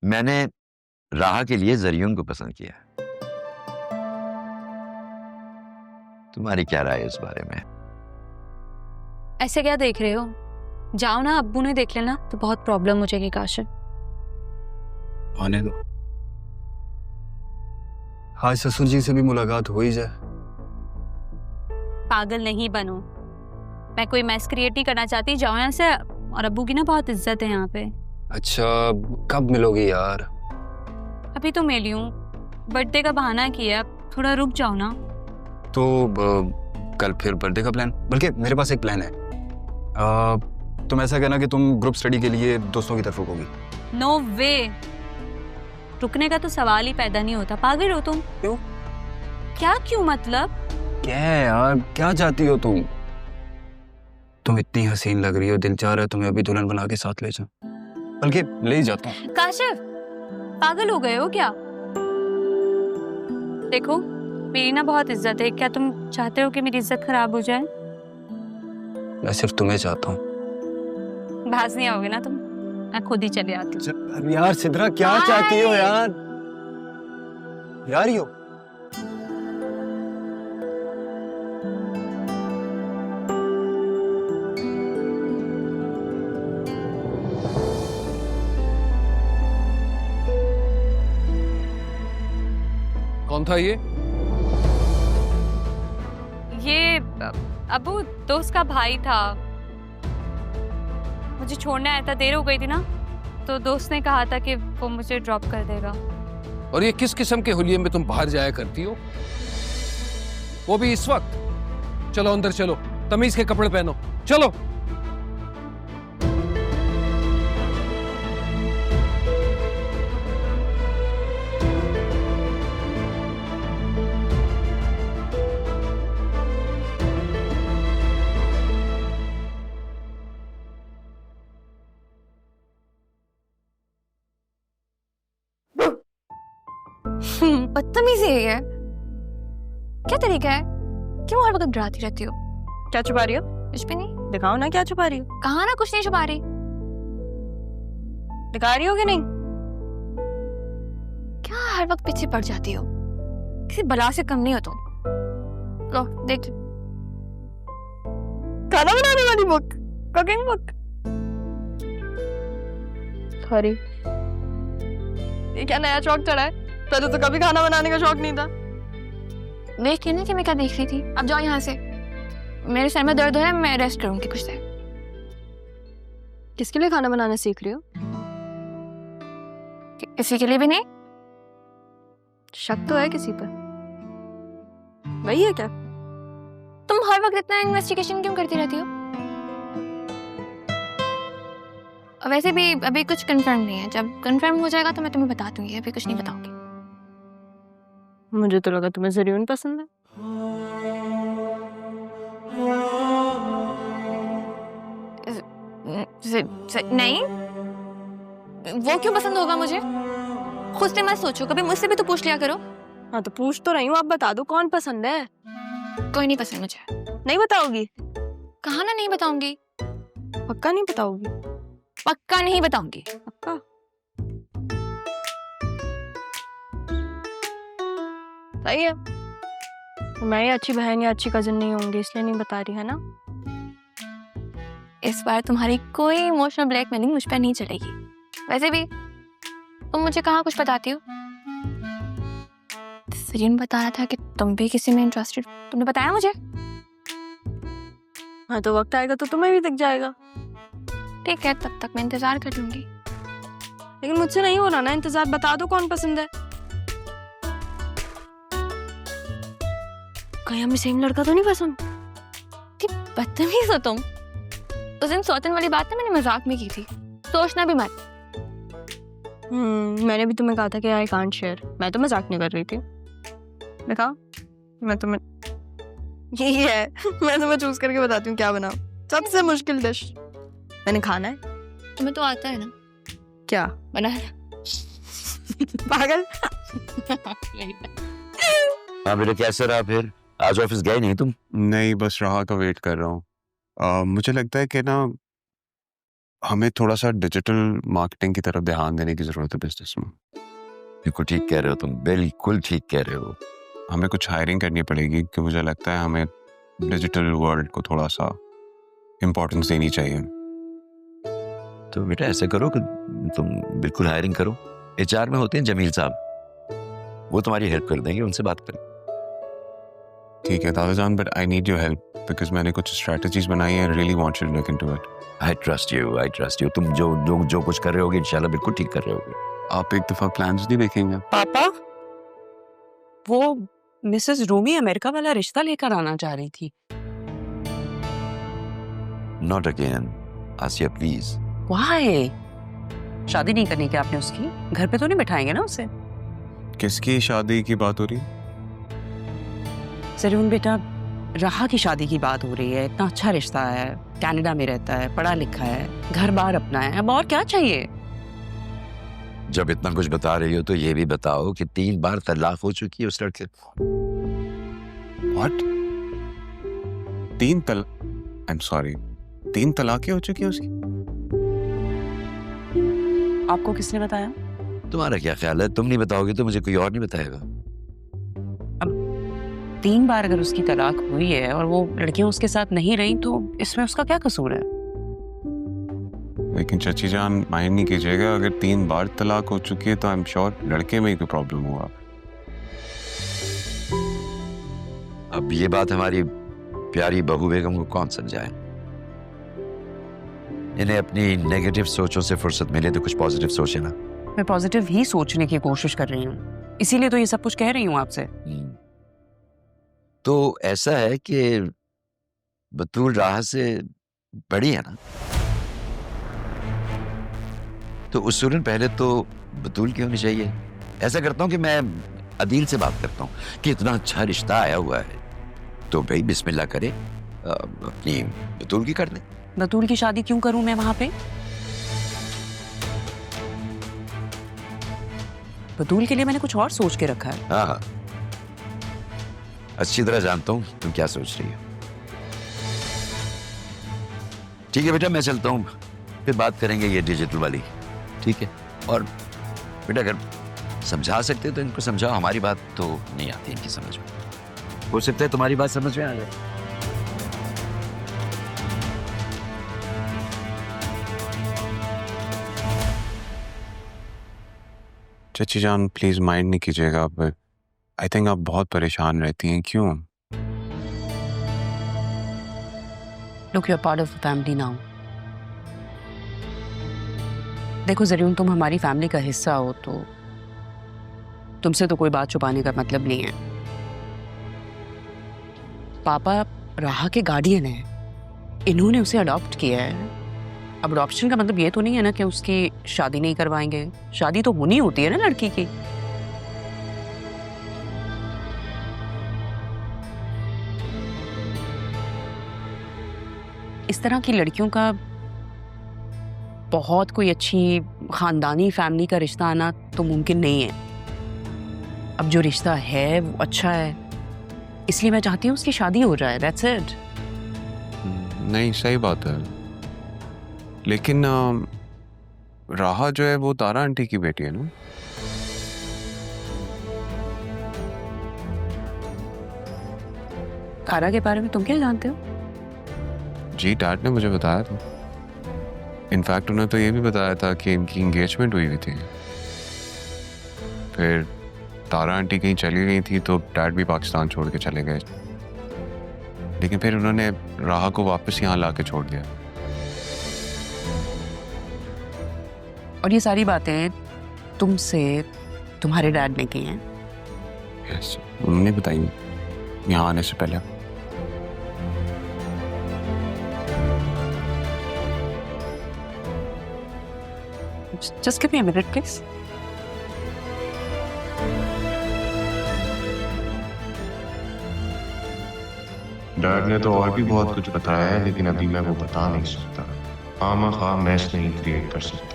मैंने राहा के लिए जरियुन को पसंद किया। तुम्हारी क्या राय है इस बारे में? ऐसे क्या देख रहे हो? जाओ ना, अब्बू ने देख लेना तो बहुत प्रॉब्लम हो जाएगी। काशिफ, आने दो, आज ससुर जी से भी मुलाकात हो ही जाए। पागल नहीं बनो, मैं कोई मैस क्रिएट नहीं करना चाहती। जाओ यहाँ से, और अब्बू की ना बहुत इज्जत है यहाँ पे। अच्छा, कब मिलोगी यार? अभी तो मिली हूँ, बर्थडे का बहाना किया, थोड़ा रुक जाओ ना। तो कल फिर बर्थडे का प्लान, बल्कि मेरे पास एक प्लान है। तुम ऐसा कहना कि तुम ग्रुप स्टडी के लिए दोस्तों की तरफ रुकोगी। नो वे, रुकने का तो सवाल ही पैदा नहीं होता। पागल हो तुम? क्यों? क्या क्यों मतलब? क्या है यार, क्या चाहती हो तुम? तुम इतनी हसीन लग रही हो, दिल चाह रहा है तुम्हें अभी दुल्हन बना के साथ ले जाऊं, बल्कि ले ही जाता हूँ। काशिफ, पागल हो गए हो क्या? देखो, मेरी ना बहुत इज्जत है। क्या तुम चाहते हो कि मेरी इज्जत खराब हो जाए? मैं सिर्फ तुम्हें चाहता हूँ। बहस नहीं आओगे ना तुम? मैं खुद ही चले आती हूँ। यार सिद्रा, क्या चाहती हो यार? यार यो कौन था ये? अब्बू दोस्त का भाई था, मुझे छोड़ने आया था। देर हो गई थी ना, तो दोस्त ने कहा था कि वो मुझे ड्रॉप कर देगा। और ये किस किस्म के हुलिये में तुम बाहर जाया करती हो, वो भी इस वक्त? चलो अंदर चलो, तमीज के कपड़े पहनो, चलो। बदतमीजी है ये। क्या तरीका है? क्यों हर वक्त डराती रहती हो? क्या छुपा रही हो? कुछ भी नहीं। दिखाओ ना, क्या छुपा रही हो? कहा ना, कुछ नहीं छुपा रही। दिखा रही हो कि नहीं? क्या हर वक्त पीछे पड़ जाती हो? किसी बला से कम नहीं हो तुम। लो देख, खाना बनाने वाली बुक, कुकिंग बुक। सॉरी, ये क्या नया शौक चढ़ा है? पहले तो कभी खाना बनाने का शौक नहीं था। देख के ना कि मैं क्या देख रही थी। अब जाओ यहाँ से, मेरे सर में दर्द हो रहा है, मैं रेस्ट करूंगी कुछ देर। किसके लिए खाना बनाना सीख रही हो? किसी के लिए भी नहीं। शक तो है किसी पर। वही है क्या? तुम हर वक्त इतना इन्वेस्टिगेशन क्यों करती रहती हो? और वैसे भी अभी कुछ कंफर्म नहीं है, जब कंफर्म हो जाएगा तो मैं तुम्हें बता दूंगी। अभी कुछ नहीं बताऊंगी। मुझे तो लगा तुम्हें जरीन पसंद है। नहीं, वो क्यों पसंद होगा मुझे? खुद से मत सोचो, कभी मुझसे भी तो पूछ लिया करो। हाँ तो पूछ तो रही हूँ, आप बता दो कौन पसंद है। कोई नहीं पसंद मुझे। नहीं बताओगी? कहा ना नहीं बताऊंगी। पक्का नहीं बताओगी? पक्का नहीं बताऊंगी। पक्का? सही है, मैं ये अच्छी बहन या अच्छी कजिन नहीं होंगी, इसलिए नहीं बता रही, है ना? इस बार तुम्हारी कोई इमोशनल ब्लैकमेलिंग मुझ पर नहीं चलेगी। वैसे भी तुम मुझे कहाँ कुछ बताती हो? सरीन बताया था कि तुम भी किसी में इंटरेस्टेड। तुमने बताया मुझे? हाँ तो वक्त आएगा तो तुम्हें भी दिख जाएगा। ठीक है, तब तक मैं इंतजार कर लूंगी। लेकिन मुझसे नहीं हो रहा ना इंतजार। बता दो कौन पसंद है। कहीं हमें सेम लड़का तो नहीं पसंद? बदतमीज हो तुम। उस दिन सौतन वाली बात ना मैंने मजाक में की थी, सोचना भी मत। मैंने भी तुम्हें कहा था कि आई कांट शेयर। मैं तो मजाक नहीं कर रही थी। दिखाओ, मैं तुम्हें यही है मैं तुम्हें चूज करके बताती हूँ क्या बनाऊं। सबसे मुश्किल डिश मैंने खाना है। तुम्हें तो आता है ना क्या बनाना? पागल। हाँ बेटा, कैसे रहा फिर? आज ऑफिस गए नहीं तुम? नहीं, बस राह का वेट कर रहा हूँ। मुझे लगता है कि ना हमें थोड़ा सा डिजिटल मार्केटिंग की तरफ ध्यान देने की जरूरत है बिजनेस में। बिल्कुल ठीक कह रहे हो तुम, बिल्कुल ठीक कह रहे हो। हमें कुछ हायरिंग करनी पड़ेगी कि मुझे लगता है हमें डिजिटल वर्ल्ड को थोड़ा सा इम्पोर्टेंस देनी चाहिए। तो बेटा ऐसे करो कि तुम बिल्कुल हायरिंग करो। HR में होते हैं जमील साहब, वो तुम्हारी हेल्प कर देंगे, उनसे बात करें। ठीक है दादाजान, but I need your help because मैंने कुछ स्ट्रेटजीज बनाई है। Really want you to look into it. I trust you. तुम जो कुछ कर रहे होगे इंशाल्लाह बिल्कुल ठीक कर रहे होगे। आप एक दफा प्लान्स नहीं देखेंगे? पापा, वो मिसेस रूमी अमेरिका वाला रिश्ता लेकर आना चाह रही थी। Not again Asiya please. Why? शादी नहीं करनी क्या आपने उसकी? घर पे तो नहीं बिठाएंगे ना उसे? किसकी शादी की बात हो रही? सरून बेटा, राहा की शादी की बात हो रही है। इतना अच्छा रिश्ता है, कनाडा में रहता है, पढ़ा लिखा है, घर बार अपना है, अब और क्या चाहिए? जब इतना कुछ बता रही हो तो ये भी बताओ कि 3 बार तलाक हो चुकी है उस लड़के। व्हाट? 3 तलाकें हो चुकी हैं उसकी? आपको किसने बताया? तुम्हारा क्या ख्याल है? तुम नहीं बताओगे तो मुझे कोई और नहीं बताएगा। 3 बार अगर उसकी तलाक हुई है और वो लड़कियां उसके साथ नहीं रही तो इसमें उसका क्या कसूर है? लेकिन चाची जान माइंड नहीं कीजिएगा, अगर 3 बार तलाक हो चुकी है तो आई एम श्योर लड़के में ही कोई प्रॉब्लम हुआ। अब ये बात हमारी प्यारी बहू बेगम को कौन समझाए? इन्हें अपनी नेगेटिव सोचों से फुर्सत मिले तो कुछ पॉजिटिव सोचे ना। मैं पॉजिटिव ही सोचने की कोशिश कर रही हूँ, इसीलिए तो ये सब कुछ कह रही हूँ आपसे। तो ऐसा है कि बतूल राह से बड़ी है ना, तो उसूलन पहले तो बतूल की होनी चाहिए। ऐसा करता हूँ कि मैं अदील से बात करता हूँ कि इतना अच्छा रिश्ता आया हुआ है तो भाई बिस्मिल्लाह करे, अपनी बतूल की कर दे। बतूल की शादी क्यों करूं मैं वहां पे? बतूल के लिए मैंने कुछ और सोच के रखा है। हाँ, अच्छी तरह जानता हूँ तुम क्या सोच रही हो। ठीक है बेटा, मैं चलता हूँ, फिर बात करेंगे ये डिजिटल वाली। ठीक है? और बेटा अगर समझा सकते हो तो इनको समझाओ, हमारी बात तो नहीं आती इनकी समझ में। हो सकता है तुम्हारी बात समझ में आ जाए। चाची जान प्लीज माइंड नहीं कीजिएगा, बट आई थिंक आप बहुत परेशान रहती हैं। क्यों? Look, you are part of the family now. देखो जरूर तुम हमारी फैमिली का हिस्सा हो तो तुमसे तो कोई बात छुपाने का मतलब नहीं है। पापा राहा के गार्डियन है, इन्होंने उसे अडॉप्ट किया है। अब अडॉप्शन का मतलब ये तो नहीं है ना कि उसकी शादी नहीं करवाएंगे। शादी तो होनी होती है ना लड़की की। इस तरह की लड़कियों का बहुत कोई अच्छी खानदानी फैमिली का रिश्ता आना तो मुमकिन नहीं है। अब जो रिश्ता है वो अच्छा है, इसलिए मैं चाहती हूँ उसकी शादी हो जाए। That's it. नहीं, सही बात है, लेकिन राहा जो है वो तारा आंटी की बेटी है ना? तारा के बारे में तुम क्या जानते हो? जी डैड ने मुझे बताया था। इनफैक्ट उन्होंने तो ये भी बताया था कि इनकी एंगेजमेंट हुई थी, फिर तारा आंटी कहीं चली गई थी तो डैड भी पाकिस्तान छोड़ के चले गए, लेकिन फिर उन्होंने राहा को वापस यहाँ ला के छोड़ दिया। और ये सारी बातें तुमसे तुम्हारे डैड ने की हैं? यस, उन्होंने बताई यहाँ आने से पहले। Just give me a minute, please. Dad ने तो और भी बहुत कुछ बताया है, लेकिन अभी मैं वो बता नहीं सकता। खामा खा मैस नहीं क्रिएट कर सकता।